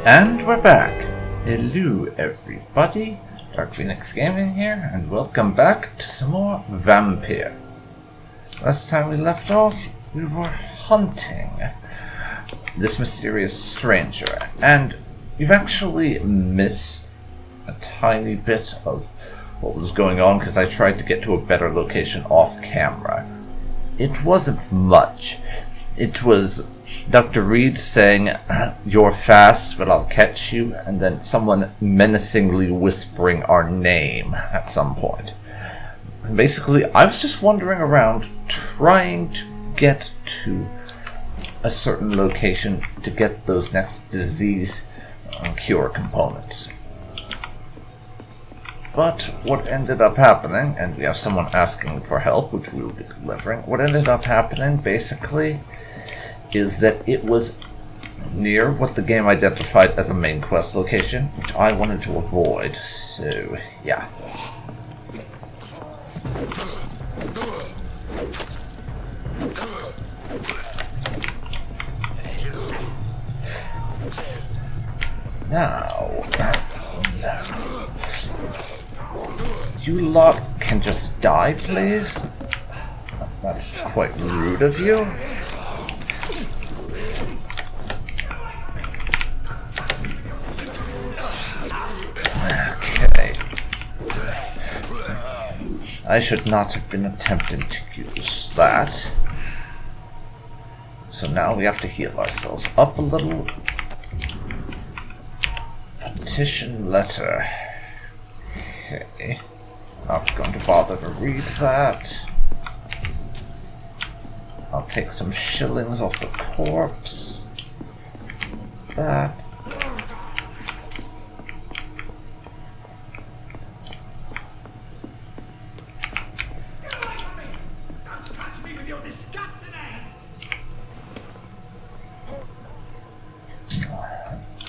And we're back. Hello everybody, DarkPhoenix Gaming here, and welcome back to some more Vampyr. Last time we left off, we were hunting this mysterious stranger, and you've actually missed a tiny bit of what was going on because I tried to get to a better location off camera. It wasn't much. It was Dr. Reid saying, "You're fast, but I'll catch you," and then someone menacingly whispering our name at some point. And basically, I was just wandering around trying to get to a certain location to get those next disease cure components. But what ended up happening, and we have someone asking for help, which we will be delivering, what ended up happening, basically, is that it was near what the game identified as a main quest location, which I wanted to avoid, so yeah. Now, you lot can just die, please? That's quite rude of you. Okay. I should not have been attempting to use that. So now we have to heal ourselves up a little. Petition letter. Okay. Not going to bother to read that. I'll take some shillings off the corpse. That.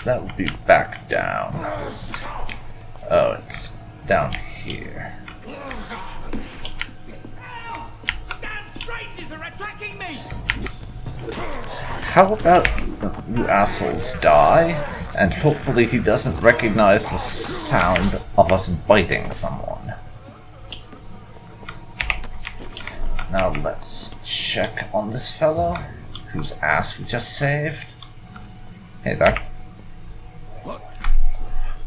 That would be back down. Oh, it's down here. Damn strangers are attacking me! How about you assholes die, and hopefully he doesn't recognize the sound of us biting someone. Now let's check on this fellow, whose ass we just saved. Hey there.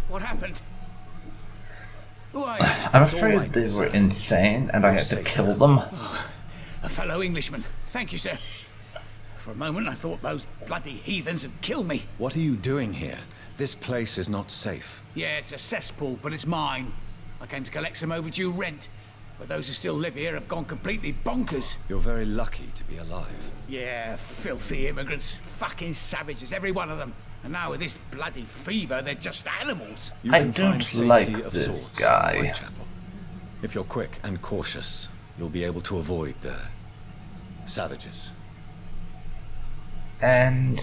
What happened? I'm afraid they were insane and I had to kill them. Oh, a fellow Englishman. Thank you, sir. For a moment I thought those bloody heathens had killed me. What are you doing here? This place is not safe. Yeah, it's a cesspool, but it's mine. I came to collect some overdue rent, but those who still live here have gone completely bonkers. You're very lucky to be alive. Yeah, filthy immigrants. Fucking savages, every one of them. And now with this bloody fever, they're just animals. I don't like this guy. If you're quick and cautious, you'll be able to avoid the savages. And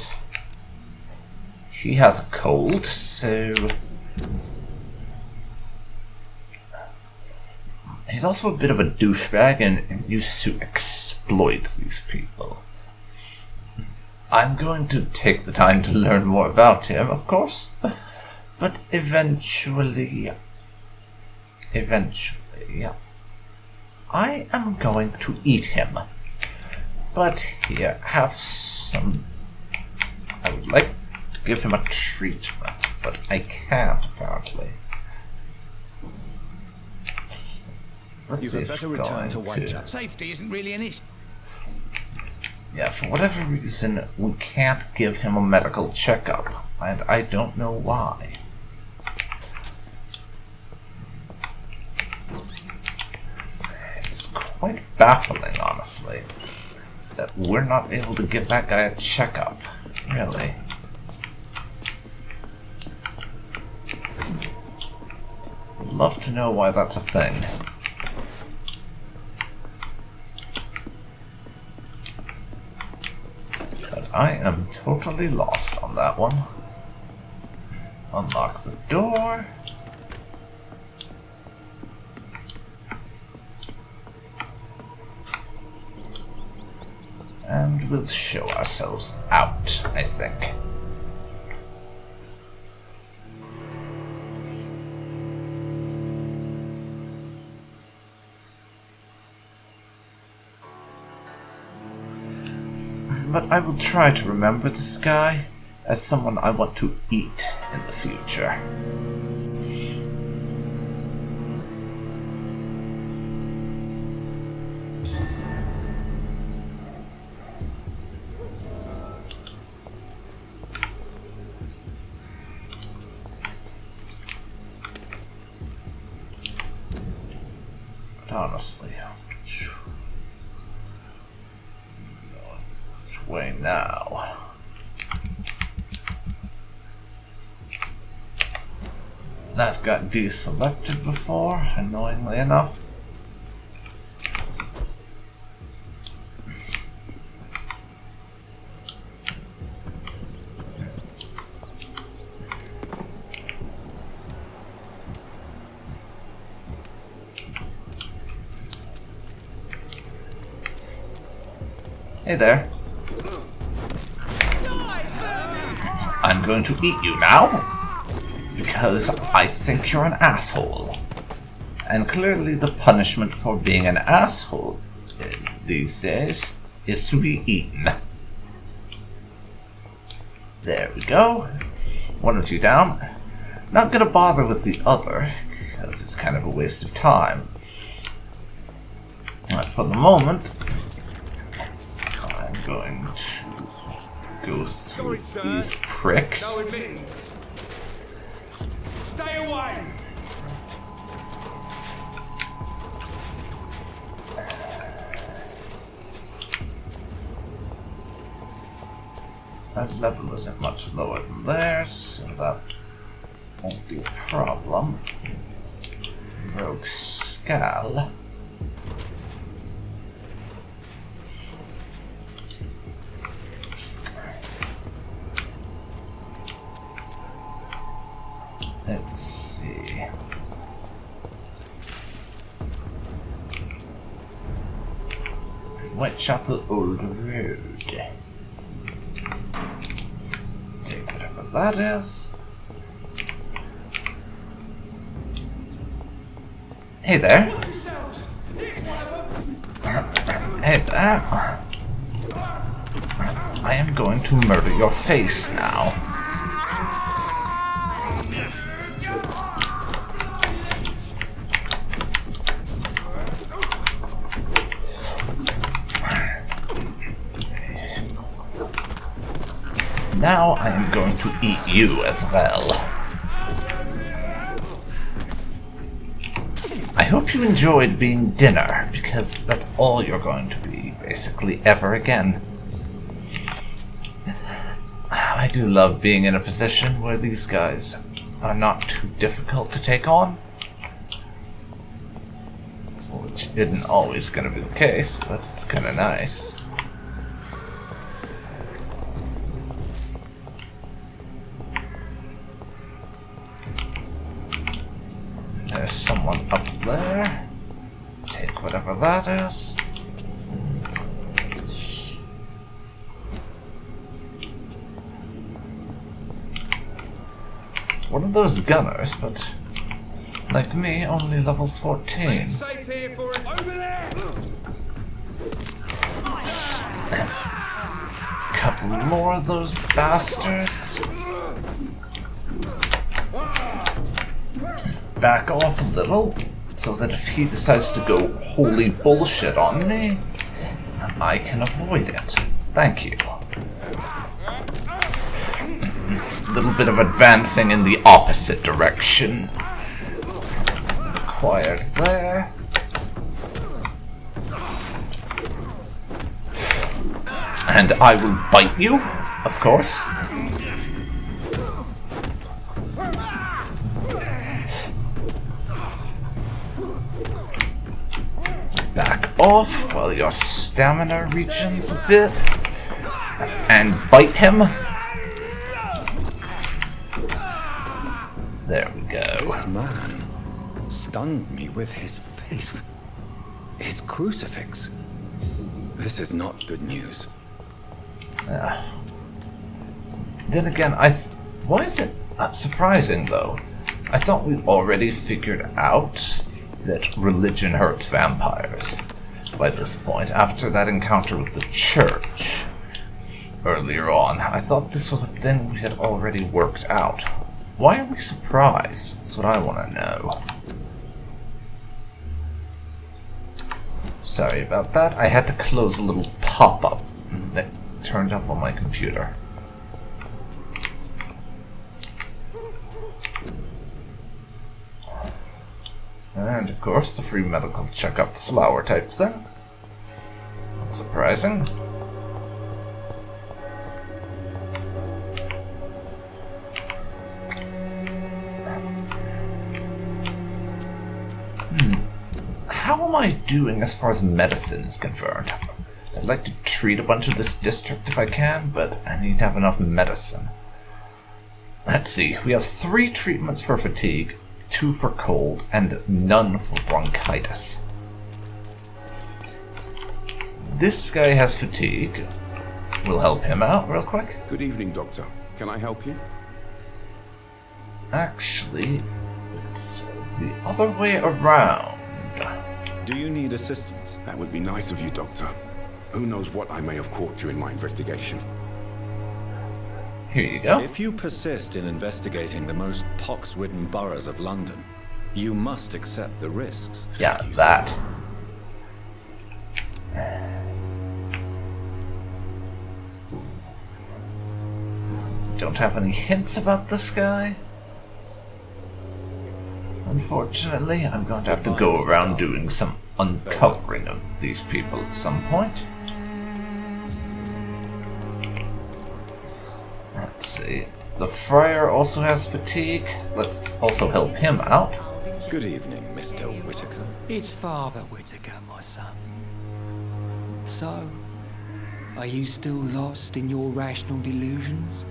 he has a cold, so he's also a bit of a douchebag and used to exploit these people. I'm going to take the time to learn more about him, of course, but eventually, I am going to eat him. But here, have some. I would like to give him a treatment, but I can't, apparently. Let's see if we're going to. Safety isn't really an issue. Yeah, for whatever reason, we can't give him a medical checkup, and I don't know why. It's quite baffling, honestly, that we're not able to give that guy a checkup, really. Would love to know why that's a thing. I am totally lost on that one. Unlock the door. And we'll show ourselves out, I think. but I will try to remember this guy as someone I want to eat in the future. But honestly, which way now? That got deselected before, annoyingly enough. Hey there. I'm going to eat you now, because I think you're an asshole. And clearly the punishment for being an asshole these days is to be eaten. There we go. One of you down. Not gonna bother with the other, because it's kind of a waste of time. But for the moment, I'm going to go through these pricks. No admittance. Stay away! That level isn't much lower than theirs, so that won't be a problem. Rogue Skull. Let's see. Whitechapel Old Road. Take whatever that is. Hey there. Hey there. I am going to murder your face now. Now I am going to eat you as well. I hope you enjoyed being dinner, because that's all you're going to be, basically, ever again. I do love being in a position where these guys are not too difficult to take on. Which isn't always going to be the case, but it's kind of nice. There's someone up there. Take whatever that is. One of those gunners, but like me, only level 14. Safe here for it. Over there! Couple more of those bastards. Back off a little, so that if he decides to go holy bullshit on me, I can avoid it. Thank you. A little bit of advancing in the opposite direction. Acquired there. And I will bite you, of course. Back off while your stamina regens a bit. And bite him. There we go. This man stunned me with his faith. His crucifix. This is not good news. Then again, why is it surprising though? I thought we'd already figured out that religion hurts vampires by this point, after that encounter with the church. earlier on. I thought this was a thing we had already worked out. Why are we surprised? That's what I want to know. Sorry about that. I had to close a little pop-up that turned up on my computer. And of course, the free medical checkup flower type thing. Not surprising. How am I doing as far as medicine is concerned? I'd like to treat a bunch of this district if I can, but I need to have enough medicine. Let's see, we have 3 treatments for fatigue, 2 for cold, and none for bronchitis. This guy has fatigue. We'll help him out real quick. Good evening, Doctor. Can I help you? Actually, it's the other way around. Do you need assistance? That would be nice of you, Doctor. Who knows what I may have caught during my investigation. Here you go. If you persist in investigating the most pox-ridden boroughs of London, you must accept the risks. Yeah, that. Don't have any hints about this guy. Unfortunately, I'm going to have to go around doing some uncovering of these people at some point. Let's see. The friar also has fatigue. Let's also help him out. Good evening, Mr. Whitaker. It's Father Whitaker, my son. So, are you still lost in your rational delusions?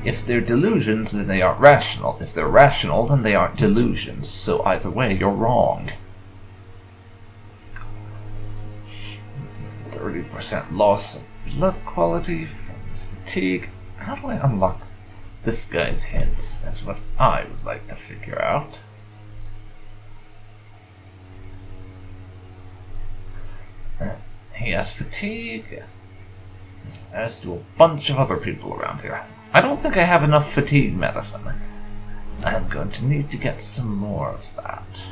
If they're delusions, then they aren't rational. If they're rational, then they aren't delusions. So either way, you're wrong. 30% loss of blood quality from his fatigue. How do I unlock this guy's hints? That's what I would like to figure out. He has fatigue, as do a bunch of other people around here. I don't think I have enough fatigue medicine. I'm going to need to get some more of that.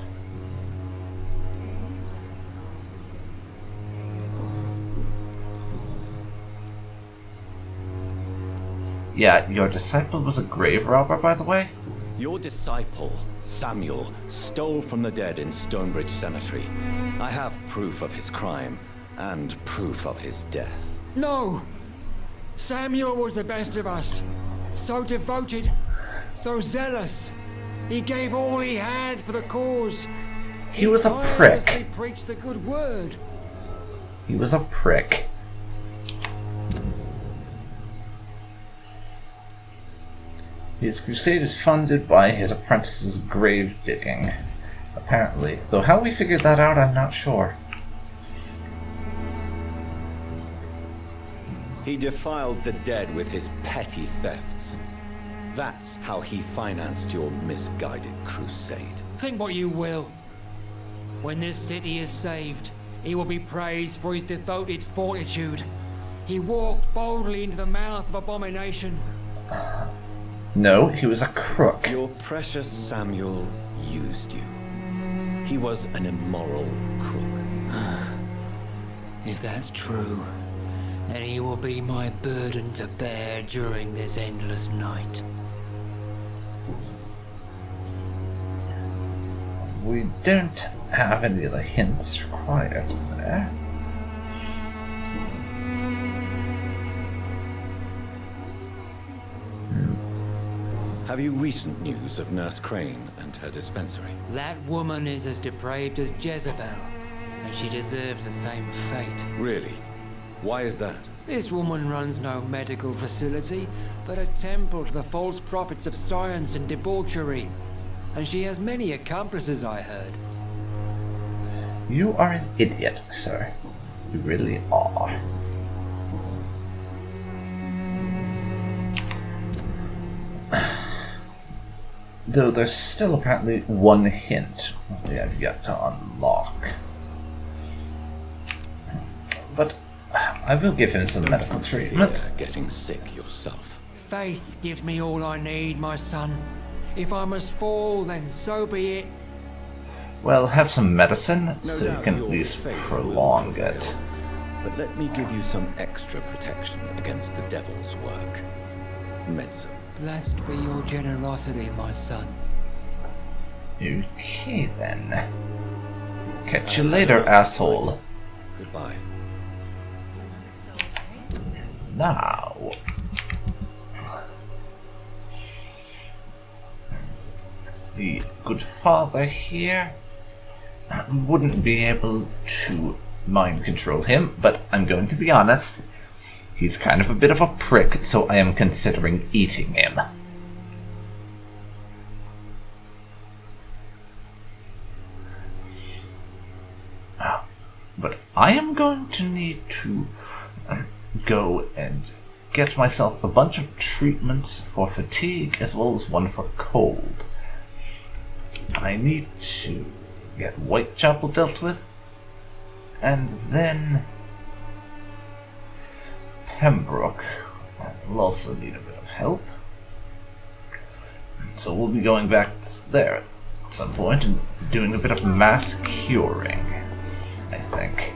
Yeah, your disciple was a grave robber, by the way? Your disciple, Samuel, stole from the dead in Stonebridge Cemetery. I have proof of his crime, and proof of his death. No! Samuel was the best of us. So devoted, so zealous. He gave all he had for the cause. He was a prick. He preached the good word. He was a prick. His crusade is funded by his apprentice's grave digging, apparently. Though how we figured that out, I'm not sure. He defiled the dead with his petty thefts. That's how he financed your misguided crusade. Think what you will. When this city is saved, he will be praised for his devoted fortitude. He walked boldly into the mouth of abomination. No, he was a crook. Your precious Samuel used you. He was an immoral crook. If that's true, then he will be my burden to bear during this endless night. We don't have any of the hints required there. Have you recent news of Nurse Crane and her dispensary? That woman is as depraved as Jezebel, and she deserves the same fate. Really? Why is that? This woman runs no medical facility, but a temple to the false prophets of science and debauchery. And she has many accomplices, I heard. You are an idiot, sir. You really are. Though there's still apparently one hint we have yet to unlock. but I will give him some medical treatment. Fear getting sick yourself. Faith gives me all I need, my son. If I must fall, then so be it. Well, have some medicine, No so you doubt can at your least faith prolong will it. prevail. But let me give you some extra protection against the devil's work. Medicine. Blessed be your generosity, my son. Okay then. Catch you later, asshole. Goodbye. Now... the good father here wouldn't be able to mind control him, but I'm going to be honest, he's kind of a bit of a prick, so I am considering eating him. But I am going to need to go and get myself a bunch of treatments for fatigue as well as one for cold. I need to get Whitechapel dealt with, and then Pembroke will also need a bit of help. So we'll be going back there at some point and doing a bit of mass curing, I think.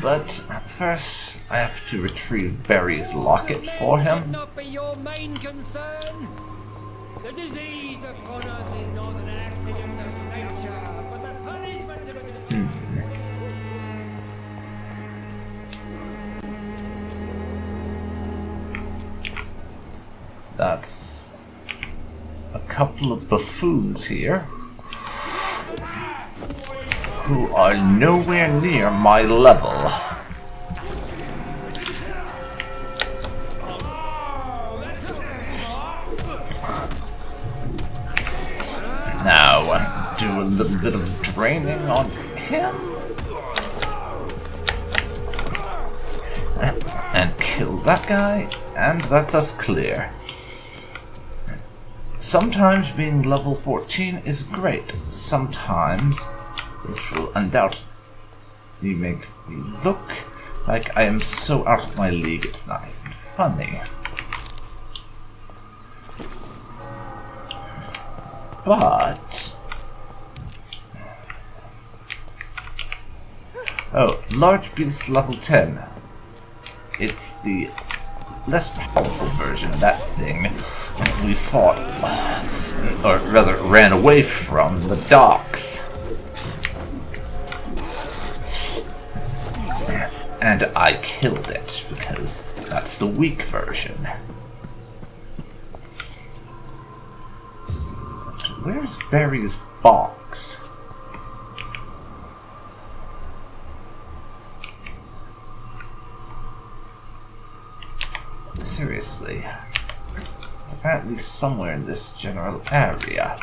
But first, I have to retrieve Barry's locket for Should him. not be your main concern. The disease upon us is not an accident of nature, but the punishment of it. That's a couple of buffoons here who are nowhere near my level. Now, do a little bit of draining on him. And kill that guy, and that's us clear. Sometimes being level 14 is great. Sometimes it will undoubtedly make me look like I am so out of my league it's not even funny. But... oh, large beast level 10. It's the less powerful version of that thing we fought, or rather ran away from, the docks. And I killed it, because that's the weak version. Where's Barry's box? Seriously. It's apparently somewhere in this general area.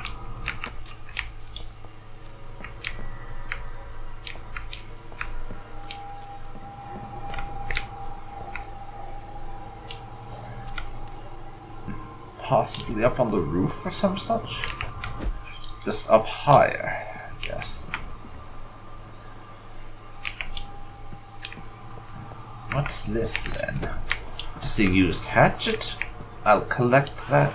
Possibly up on the roof or some such? Just up higher, I guess. What's this then? Just a used hatchet? I'll collect that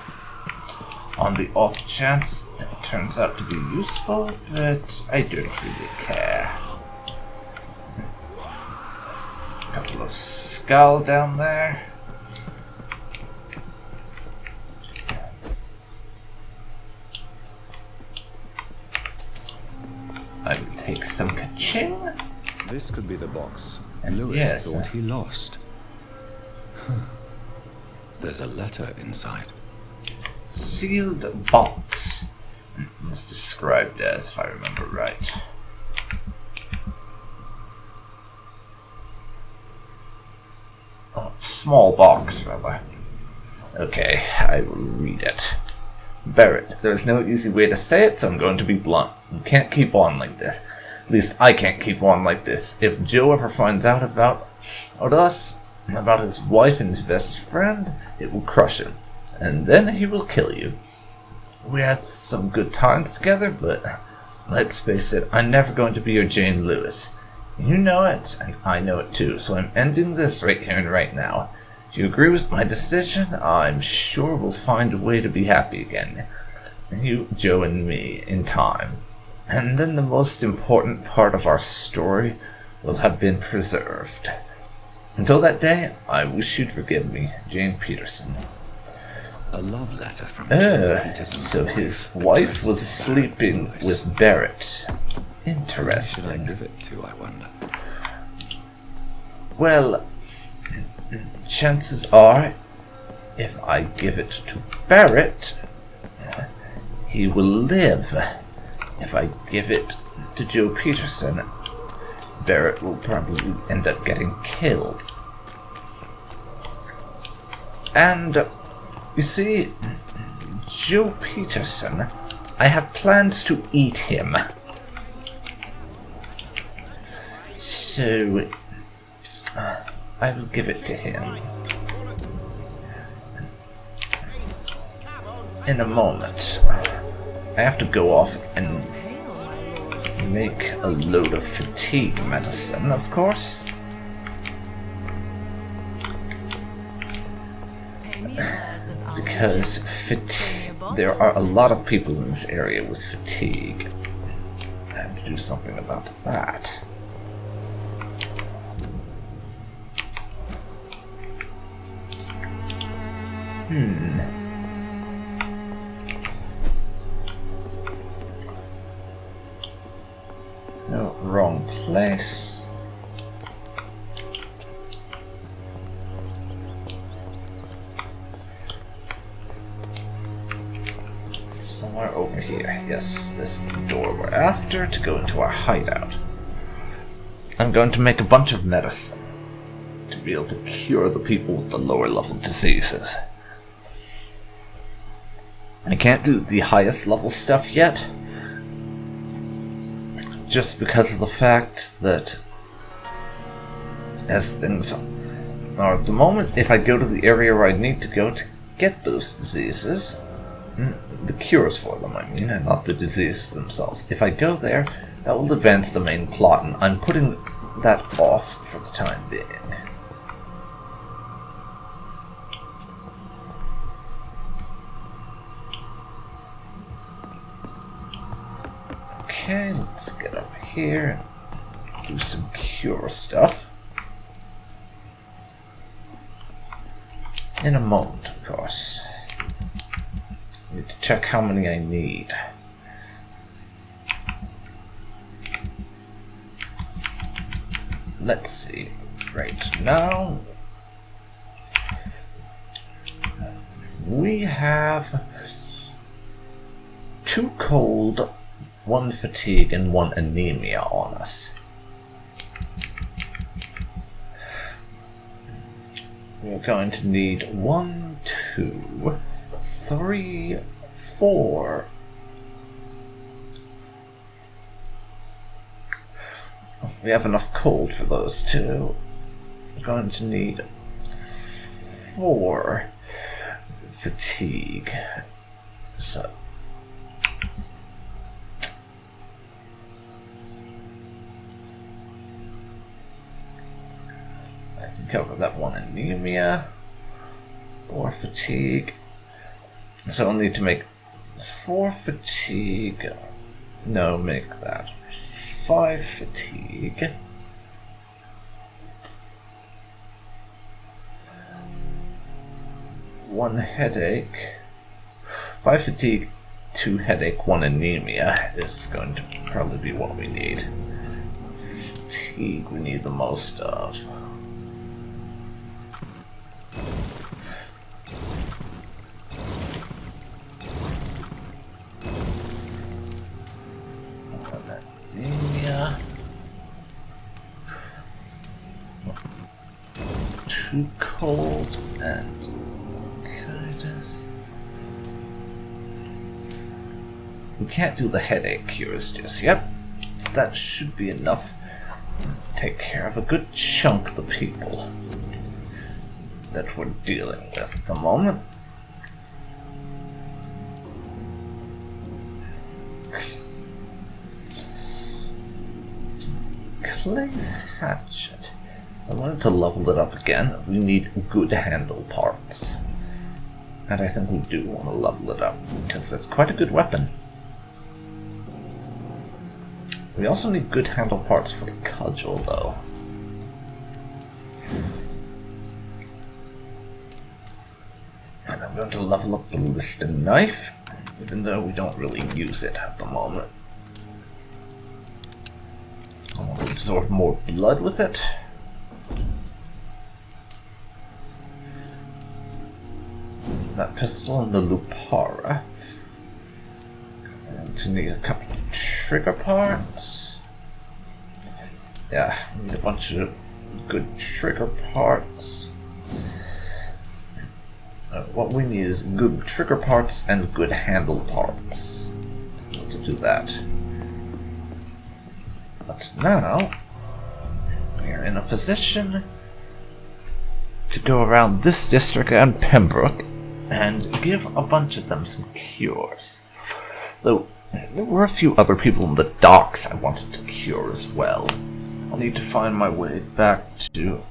on the off chance it turns out to be useful, but I don't really care. A couple of skull down there. I will take some ka-ching. This could be the box And Lewis yes. thought he lost. Huh. There's a letter inside. Sealed box. It's described as, if I remember right. Oh, small box, rather. Okay, I will read it. Barrett, there's no easy way to say it, so I'm going to be blunt. You can't keep on like this. At least I can't keep on like this. If Joe ever finds out about us, about his wife and his best friend, it will crush him. And then he will kill you. We had some good times together, but let's face it, I'm never going to be your Jane Lewis. You know it, and I know it too, so I'm ending this right here and right now. If you agree with my decision, I'm sure we'll find a way to be happy again. You, Joe, and me, in time. And then the most important part of our story will have been preserved. Until that day, I wish you'd forgive me, Jane Peterson. A love letter from Jane Peterson. So his wife was sleeping with Barrett. Who should I Interesting. give it to, I wonder? Well, chances are, if I give it to Barrett, he will live. If I give it to Joe Peterson, Barrett will probably end up getting killed. And, you see, Joe Peterson, I have plans to eat him. So, I will give it to him. In a moment. I have to go off and make a load of fatigue medicine, of course. Because there are a lot of people in this area with fatigue. I have to do something about that. No, wrong place. Somewhere over here. Yes, this is the door we're after to go into our hideout. I'm going to make a bunch of medicine to be able to cure the people with the lower level diseases. I can't do the highest level stuff yet, just because of the fact that, as things are at the moment, if I go to the area where I need to go to get those diseases, the cures for them, I mean, and not the diseases themselves. If I go there, that will advance the main plot, and I'm putting that off for the time being. Okay, let's get up here and do some cure stuff. In a moment, of course. Need to check how many I need. Let's see. Right now, we have 2 cold, 1 fatigue, and 1 anemia on us. We're going to need 1, 2, 3, 4. We have enough cold for those 2. We're going to need 4 fatigue. So I can cover that 1 anemia, 4 fatigue. So I'll need to make 4 fatigue. No, make that 5 fatigue. One headache. 5 fatigue, 2 headache, 1 anemia is going to probably be what we need. Fatigue we need the most of. Anemia. 2 cold and we can't do the headache cures just yet. That should be enough. Take care of a good chunk of the people. that we're dealing with at the moment. Clay's hatchet. I wanted to level it up again. We need good handle parts. And I think we do want to level it up, because it's quite a good weapon. We also need good handle parts for the cudgel, though. And I'm going to level up the ballistic knife, even though we don't really use it at the moment. I want to absorb more blood with it. That pistol and the Lupara. And to need a couple of trigger parts. Yeah, we need a bunch of good trigger parts. What we need is good trigger parts and good handle parts to do that. But now, we are in a position to go around this district and Pembroke and give a bunch of them some cures. Though, there were a few other people in the docks I wanted to cure as well. I'll need to find my way back to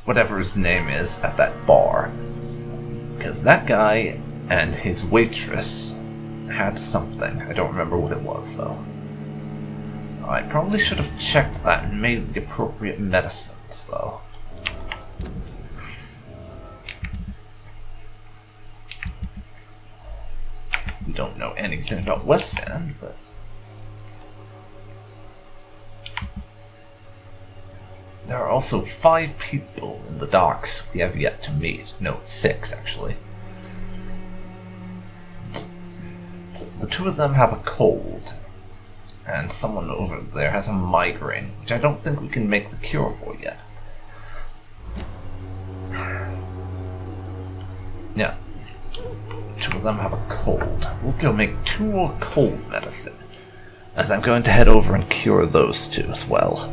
whatever his name is at that bar. Because that guy and his waitress had something. I don't remember what it was, though. I probably should have checked that and made the appropriate medicines, though. We don't know anything about West End, but... There are also 5 people in the docks we have yet to meet. No, 6, actually. The 2 of them have a cold, and someone over there has a migraine, which I don't think we can make the cure for yet. Yeah. 2 of them have a cold. We'll go make 2 more cold medicine, as I'm going to head over and cure those 2 as well.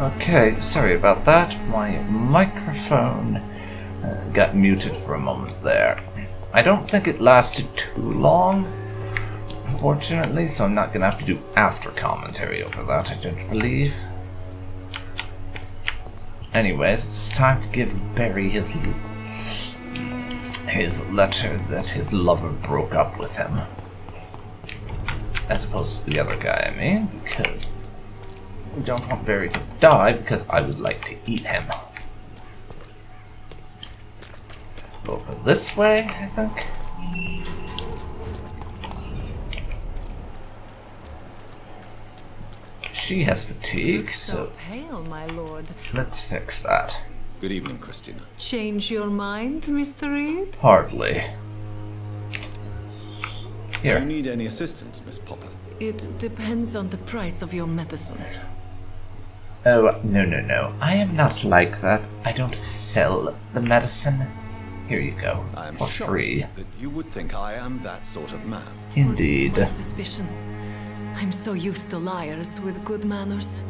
Okay, sorry about that. My microphone got muted for a moment there. I don't think it lasted too long, unfortunately, so I'm not going to have to do after commentary over that, I don't believe. Anyways, it's time to give Barry his letter that his lover broke up with him. As opposed to the other guy, I mean, because we don't want Barry to die, because I would like to eat him. Over this way, I think. She has fatigue, so pale, my lord. let's fix that. Good evening, Christina. Change your mind, Mr. Reid? Hardly. Do you Here. need any assistance, Miss Popper? It depends on the price of your medicine. Oh, no. I am not like that. I don't sell the medicine. Here you go. I am For shocked free. that you would think I am that sort of man. Indeed. My suspicion. I'm so used to liars with good manners.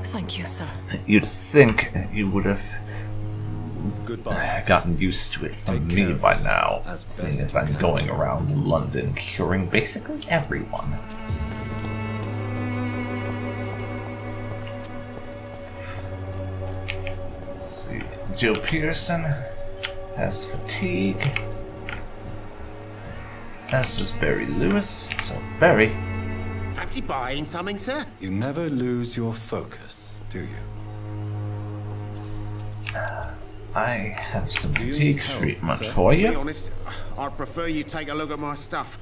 Thank you, sir. You'd think you would have Goodbye. gotten used to it from Take me care of by yourself now, as seeing best as you I'm can. going around London curing basically everyone. Let's see. Joe Pearson has fatigue. As does Barry Lewis. So, Barry, Fancy buying something, sir? You never lose your focus, do you? I have some Do you fatigue need help, treatment sir? for To be you. honest, I'd prefer you take a look at my stuff.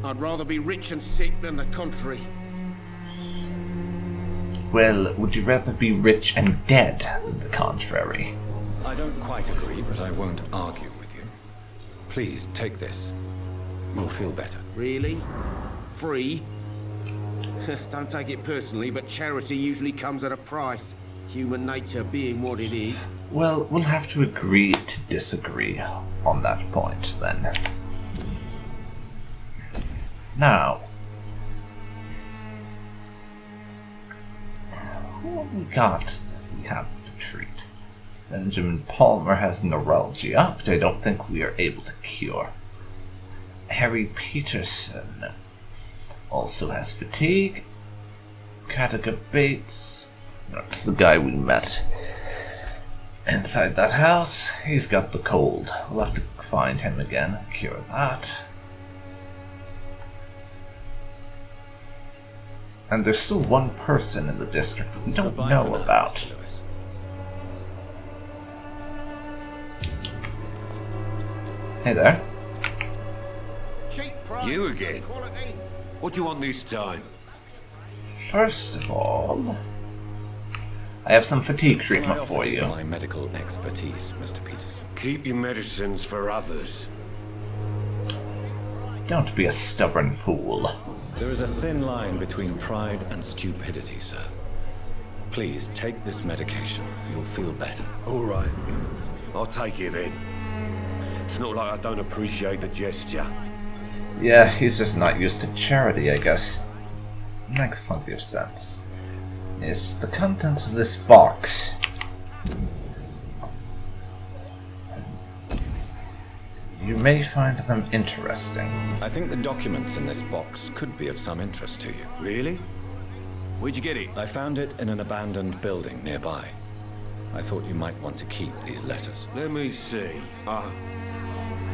I'd rather be rich and sick than the contrary. Well, would you rather be rich and dead than the contrary? I don't quite agree, but I won't argue with you. Please take this. You'll feel better. Really? Free? Don't take it personally, but charity usually comes at a price. Human nature being what it is. Well, we'll have to agree to disagree on that point, then. Now, who have we got that we have to treat? Benjamin Palmer has neuralgia, but I don't think we are able to cure. Harry Peterson also has fatigue. Kataka Bates, that's the guy we met inside that house. He's got the cold. We'll have to find him again, cure that. And there's still one person in the district we don't Goodbye know for now, about. Mr. Lewis. Hey there. Cheap price. You again? Quality. What do you want this time? First of all, I have some fatigue Can I treatment offer for you. My medical expertise, Mr. Peterson. Keep your medicines for others. Don't be a stubborn fool. There is a thin line between pride and stupidity, sir. Please take this medication. You'll feel better. All right. I'll take it then. It's not like I don't appreciate the gesture. Yeah, he's just not used to charity, I guess. Makes plenty of sense. Yes, the contents of this box. You may find them interesting. I think the documents in this box could be of some interest to you. Really? Where'd you get it? I found it in an abandoned building nearby. I thought you might want to keep these letters. Let me see.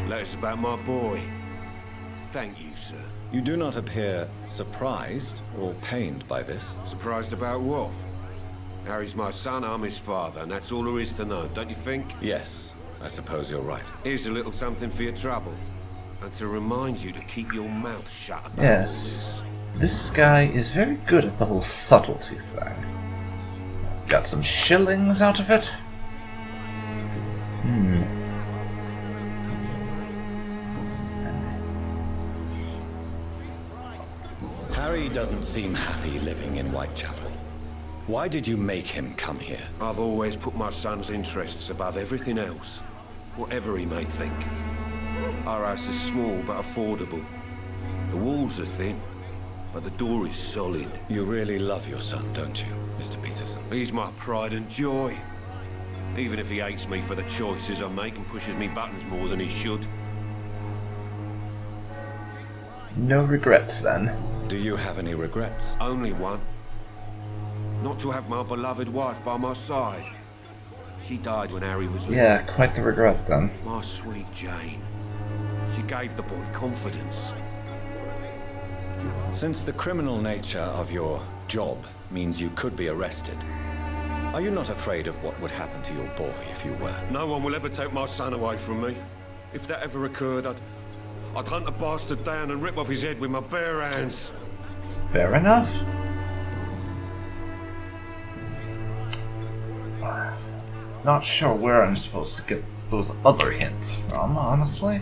Letters about my boy. Thank you, sir. You do not appear surprised or pained by this. Surprised about what? Harry's my son, I'm his father, and that's all there is to know, don't you think? Yes, I suppose you're right. Here's a little something for your trouble. And to remind you to keep your mouth shut about Yes. all This guy is very good at the whole subtlety thing. Got some shillings out of it. Harry doesn't seem happy living in Whitechapel. Why did you make him come here? this. I've always put my son's interests above everything else, whatever he may think. Our house is small but affordable. The walls are thin, but the door is solid. You really love your son, don't you, Mr. Peterson? He's my pride and joy. Even if he hates me for the choices I make and pushes me buttons more than he should. No regrets, then. Do you have any regrets? Only one. Not to have my beloved wife by my side. She died when Harry was little. Yeah, quite the regret, then. My sweet Jane. She gave the boy confidence. Since the criminal nature of your job means you could be arrested, are you not afraid of what would happen to your boy if you were? No one will ever take my son away from me. If that ever occurred, I'd hunt the bastard down and rip off his head with my bare hands. Fair enough. Not sure where I'm supposed to get those other hints from, honestly.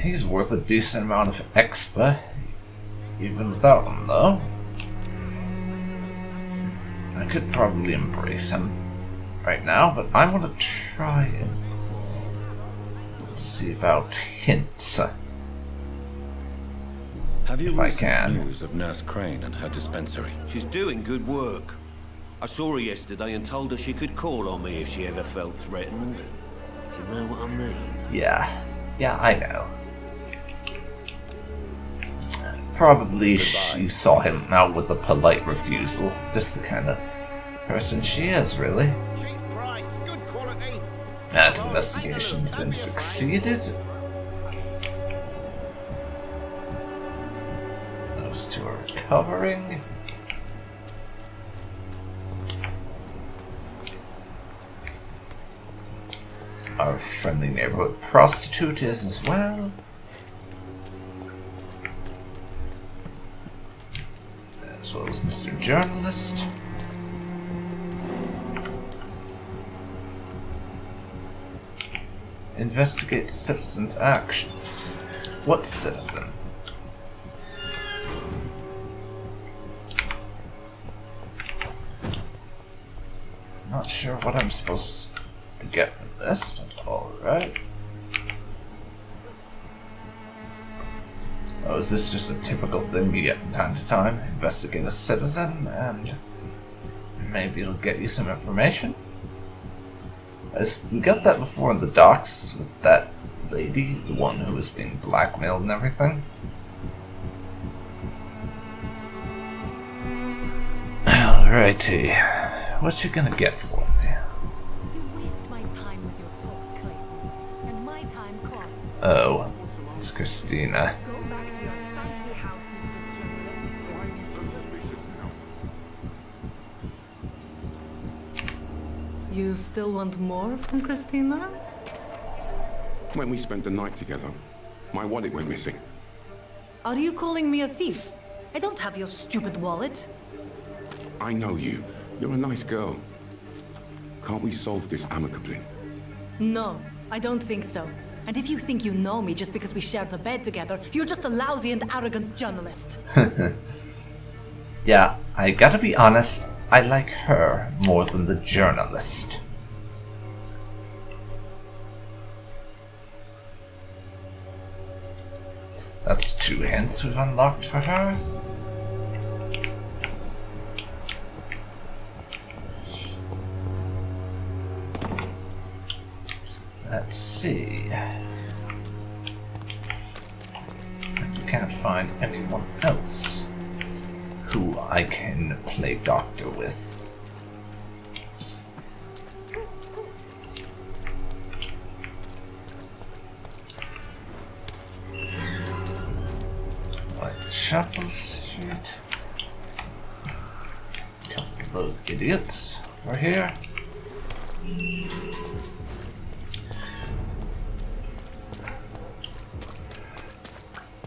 He's worth a decent amount of expa, even without him, though. I could probably embrace him right now, but I want to try and see about hints. Have you If I recent can. news of Nurse Crane and her dispensary? She's doing good work. I saw her yesterday and told her she could call on me if she ever felt threatened. Do you know what I mean? Yeah, I know. Probably she saw him out with a polite refusal. Just the kind of person she is, really. Cheap price, good quality. That investigation's been succeeded. Those two are recovering. Our friendly neighborhood prostitute is as well. As well as Mr. Journalist. Investigate citizens' actions. What citizen? Not sure what I'm supposed to get from this, but alright. Oh, is this just a typical thing you get from time to time? Investigate a citizen, and maybe it'll get you some information? As we got that before in the docks with that lady, the one who was being blackmailed and everything. Alrighty, what you gonna get for me? Oh, it's Christina. You still want more from Christina? When we spent the night together, my wallet went missing. Are you calling me a thief? I don't have your stupid wallet. I know you. You're a nice girl. Can't we solve this amicably? No, I don't think so. And if you think you know me just because we shared the bed together, you're just a lousy and arrogant journalist. Yeah, I gotta be honest, I like her more than the journalist. That's 2 hints we've unlocked for her. Let's see. If we can't find anyone else who I can play doctor with. Chapel Street. A couple of those idiots over here.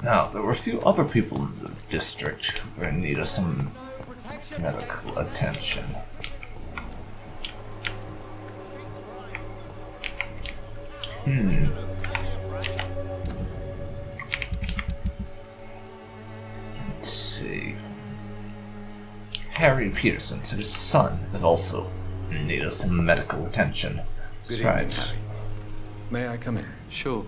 Now, there were a few other people in the district who were in need of some medical attention. Let's see. Harry Peterson, so his son, is also in need of some medical attention. Good That's evening, Harry. May I come in? Sure.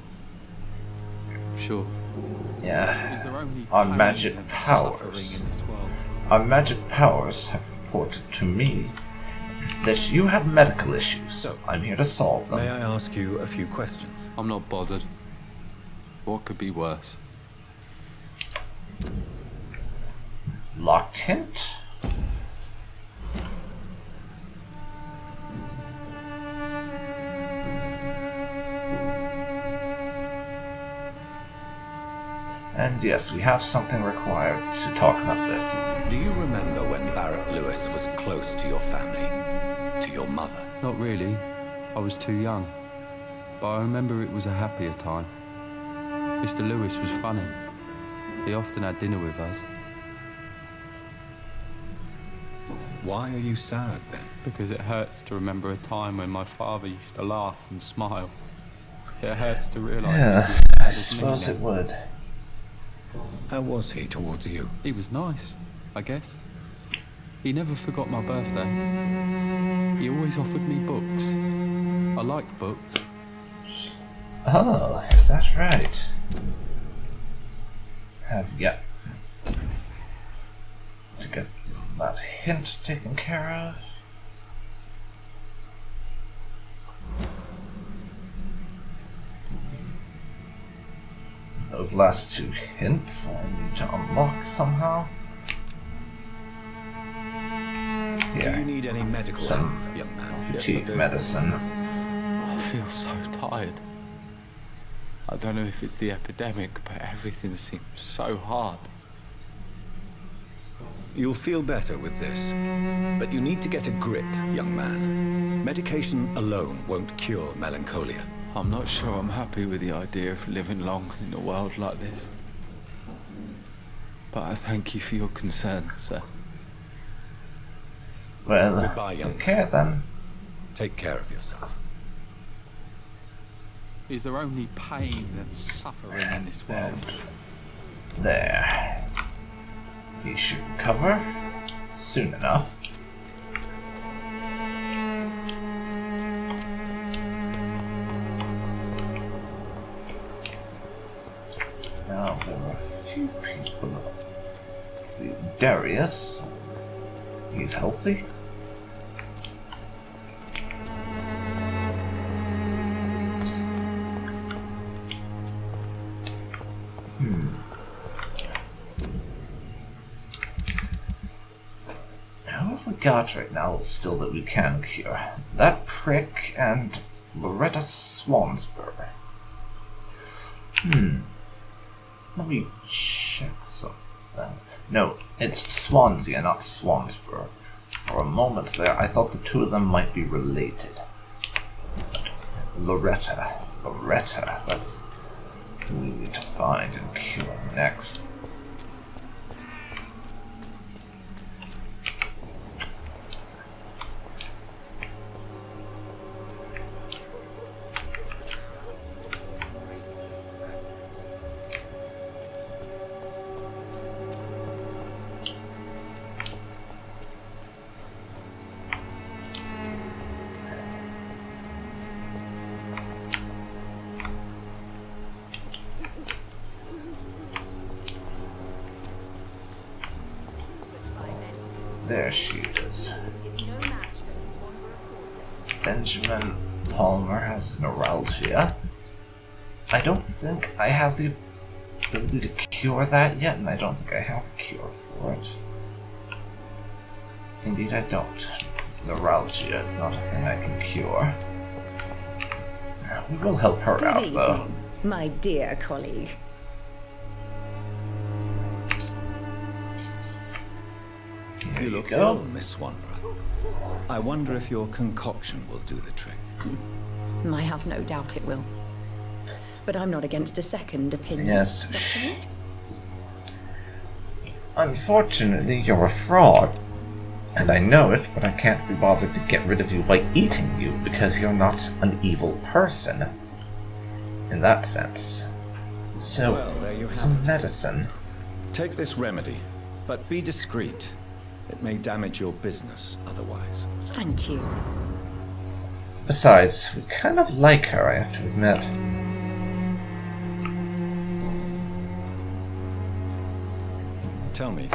Yeah. Is there only Our pain magic and powers. suffering in this world? Our magic powers have reported to me that you have medical issues. So, I'm here to solve them. May I ask you a few questions? I'm not bothered. What could be worse? Locked hint? And yes, we have something required to talk about this. Do you remember when Barrett Lewis was close to your family? To your mother? Not really. I was too young. But I remember it was a happier time. Mr. Lewis was funny. He often had dinner with us. Why are you sad then? Because it hurts to remember a time when my father used to laugh and smile. It hurts to realise Yeah, he was as I bad as me suppose now. it would. How was he towards you? He was nice, I guess. He never forgot my birthday. He always offered me books. I like books. Oh, is that right? Have yet to get that hint taken care of. Those last two hints I need to unlock somehow. Do you need any medical Some help, young man? fatigue medicine. I feel so tired. I don't know if it's the epidemic, but everything seems so hard. You'll feel better with this. But you need to get a grip, young man. Medication alone won't cure melancholia. I'm not sure I'm happy with the idea of living long in a world like this. But I thank you for your concern, sir. Well, Goodbye, young take care then. Take care of yourself. Is there only pain and suffering in this world? There. He should recover soon enough. Now there are a few people. Let's see, Darius. He's healthy. Who have we got right now still that we can cure? That prick and Loretta Swansburg. Let me check something. No, it's Swansea, not Swansburg. For a moment there, I thought the two of them might be related. But Loretta, that's who we need to find and cure next. There she is. Benjamin Palmer has neuralgia. I don't think I have the ability to cure that yet, and I don't think I have a cure for it. Indeed, I don't. Neuralgia is not a thing I can cure. We will help her out, though. My dear colleague. You look ill, Miss Wanderer. I wonder if your concoction will do the trick. I have no doubt it will. But I'm not against a second opinion. Yes. Dr. Reid? Unfortunately, you're a fraud. And I know it, but I can't be bothered to get rid of you by eating you, because you're not an evil person. In that sense. So, Well, there you have some it. medicine. Take this remedy, but be discreet. It may damage your business otherwise. Thank you. Besides, we kind of like her, I have to admit. Tell me,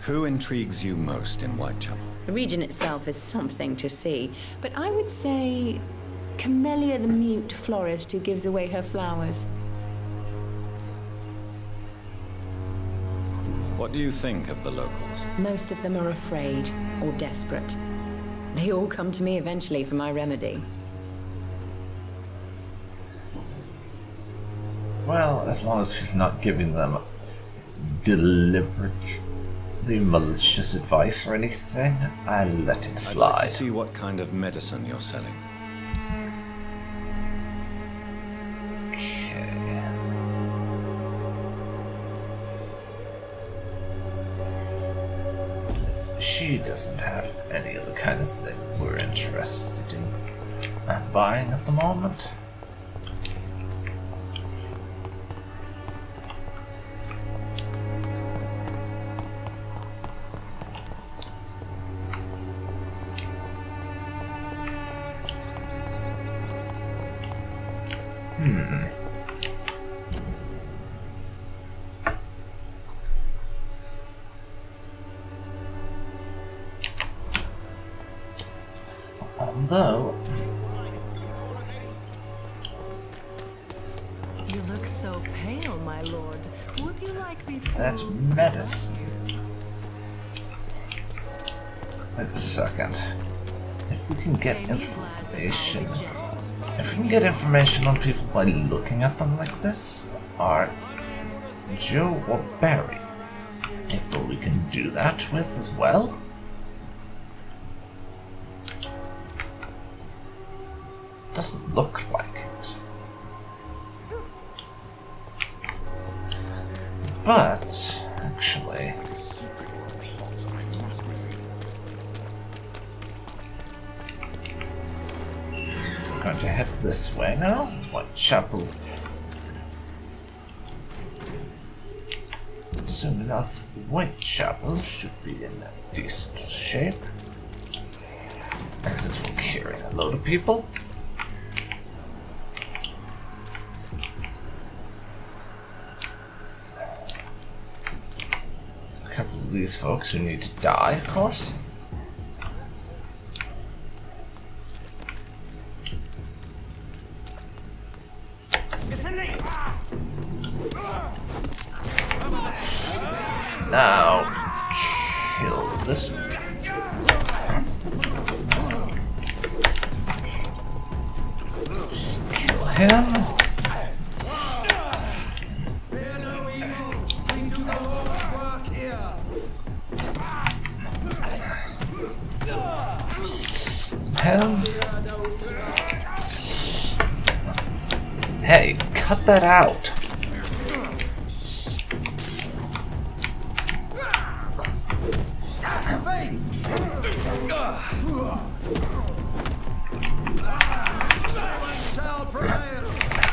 who intrigues you most in Whitechapel? The region itself is something to see, but I would say Camellia the mute florist who gives away her flowers. What do you think of the locals? Most of them are afraid or desperate. They all come to me eventually for my remedy. Well, as long as she's not giving them deliberately malicious advice or anything, I let it slide. I'd like to see what kind of medicine you're selling. Okay. She doesn't have any of the kind of thing we're interested in buying at the moment. Although You look so pale, my lord. Would you like me to... that's medicine. Wait a second. If we can get information... If we can get information on people by looking at them like this, or Joe or Barry, people we can do that with as well. Doesn't look like it. But, actually... we're going to head this way now. Whitechapel. Soon enough, Whitechapel should be in decent shape. Since we're carrying a load of people. A couple of these folks who need to die, of course. Now, kill this one. Kill him. Hey, cut that out.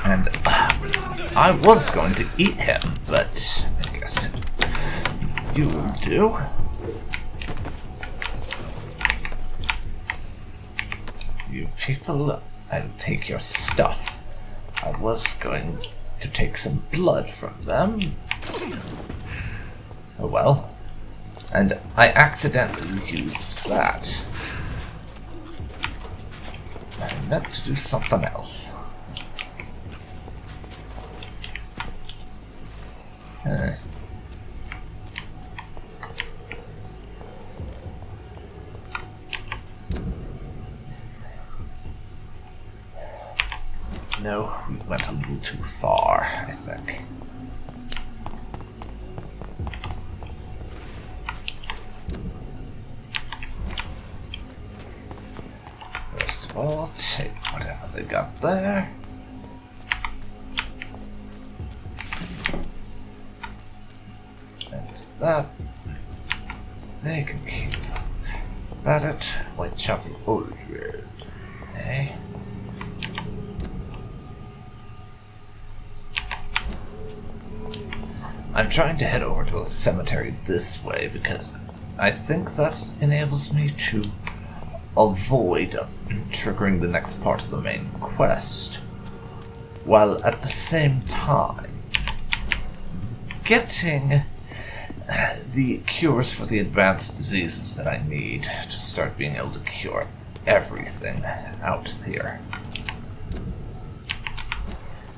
And I was going to eat him, but I guess you will do. You people, I'll take your stuff. I was going to take some blood from them. Oh well. And I accidentally used that. I meant to do something else. No, we went a little too far, I think. First of all, take whatever they got there. And that they can keep. Barrett, Whitechapel, Old Road. Eh? I'm trying to head over to the cemetery this way because I think that enables me to avoid triggering the next part of the main quest, while at the same time getting the cures for the advanced diseases that I need to start being able to cure everything out here.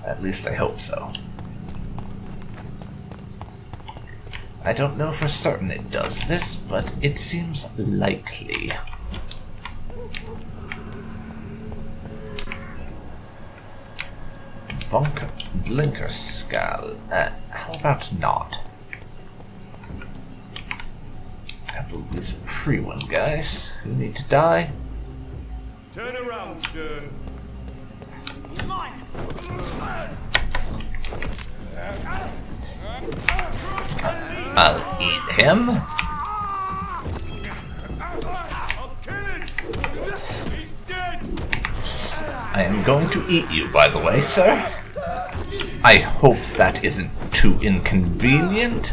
At least I hope so. I don't know for certain it does this, but it seems likely. Blinker Skull. How about not? A couple of these Prywen guys who need to die. Turn around, sir. I'll eat him. I am going to eat you, by the way, sir. I hope that isn't too inconvenient.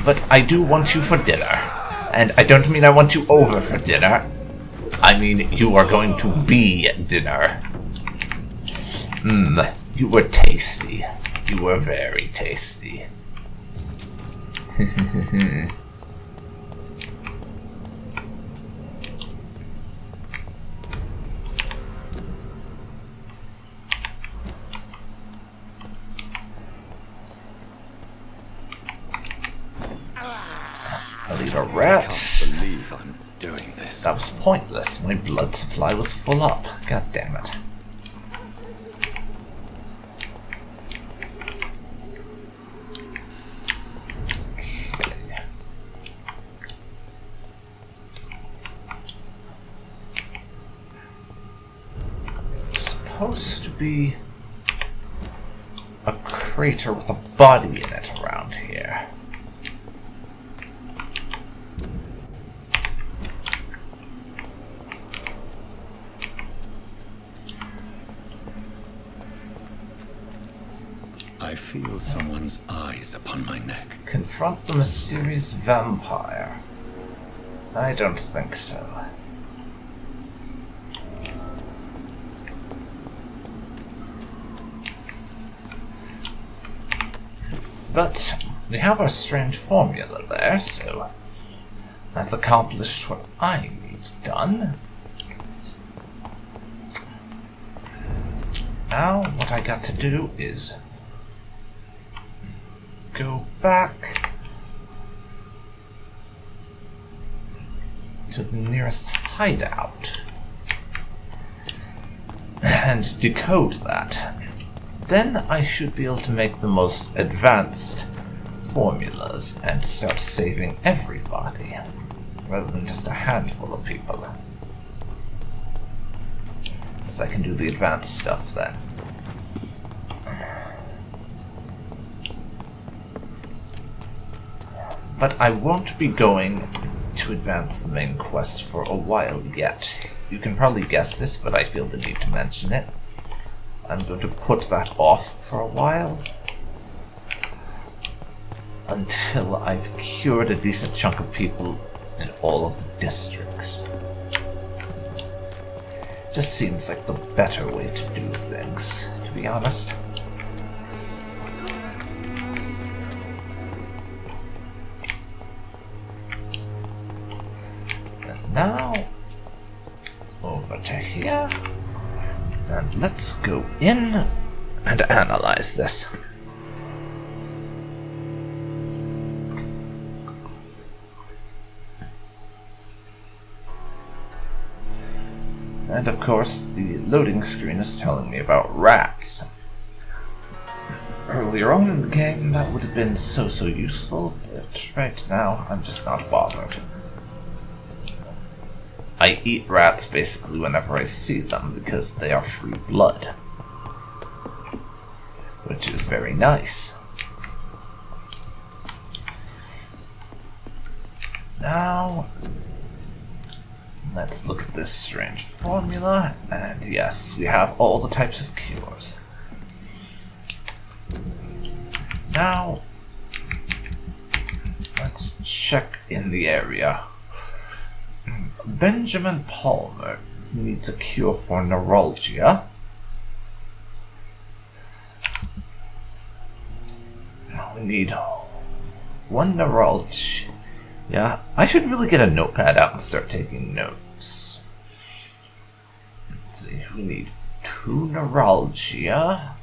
But I do want you for dinner. And I don't mean I want you over for dinner. I mean you are going to be dinner. You were tasty. You were very tasty. I'll eat a rat. I can't believe I'm doing this. That was pointless. My blood supply was full up. God damn it. Okay. Supposed to be a crater with a body in it around here. I feel someone's eyes upon my neck. Confront the mysterious vampire. I don't think so. But we have our strange formula there, so that's accomplished what I need done. Now, what I got to do is go back to the nearest hideout and decode that. Then I should be able to make the most advanced formulas and start saving everybody, rather than just a handful of people. As I can do the advanced stuff then. But I won't be going to advance the main quest for a while yet. You can probably guess this, but I feel the need to mention it. I'm going to put that off for a while until I've cured a decent chunk of people in all of the districts. Just seems like the better way to do things, to be honest. And now, over to here. And let's go in and analyze this. And of course, the loading screen is telling me about rats. Earlier on in the game, that would have been so useful, but right now, I'm just not bothered. I eat rats basically whenever I see them because they are free blood, which is very nice. Now, let's look at this strange formula, and yes, we have all the types of cures. Now, let's check in the area. Benjamin Palmer needs a cure for neuralgia. We need 1 neurology. Yeah, I should really get a notepad out and start taking notes. Let's see, we need 2 neuralgia.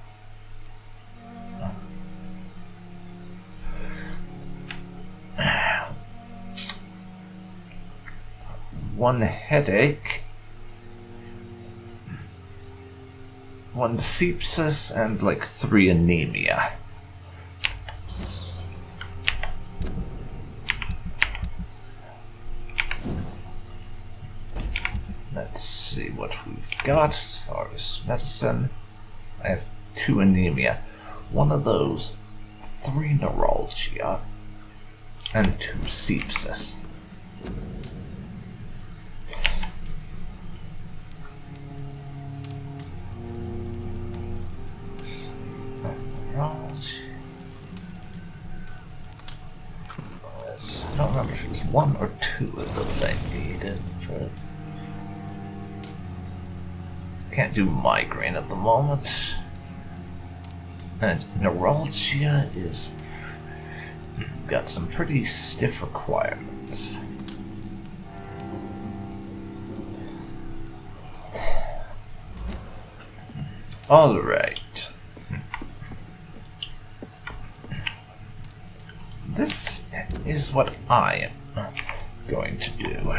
1 headache. 1 sepsis and like 3 anemia. Let's see what we've got as far as medicine. I have 2 anemia. 1 of those, 3 neuralgia, and 2 sepsis. I don't remember if it was 1 or 2 of those I needed for... Can't do migraine at the moment. And neuralgia is... got some pretty stiff requirements. Alright. This is what I am going to do.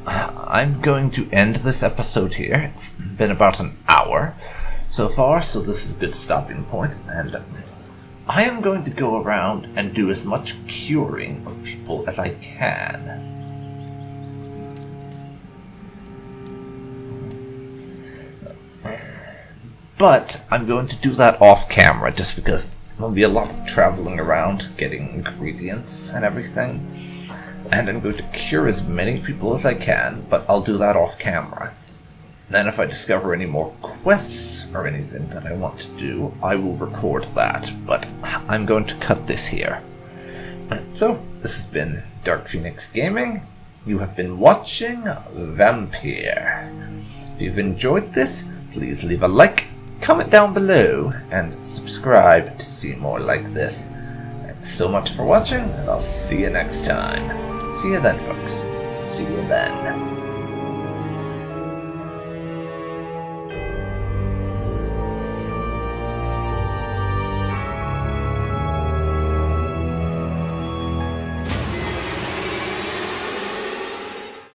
I'm going to end this episode here. It's been about an hour so far, so this is a good stopping point, and I am going to go around and do as much curing of people as I can. But I'm going to do that off camera just because there'll be a lot of traveling around, getting ingredients and everything. And I'm going to cure as many people as I can, but I'll do that off camera. Then if I discover any more quests or anything that I want to do, I will record that, but I'm going to cut this here. So, this has been DarkPhoenix Gaming. You have been watching Vampyr. If you've enjoyed this, please leave a like, comment down below, and subscribe to see more like this. Thanks so much for watching, and I'll see you next time. See you then, folks. See you then.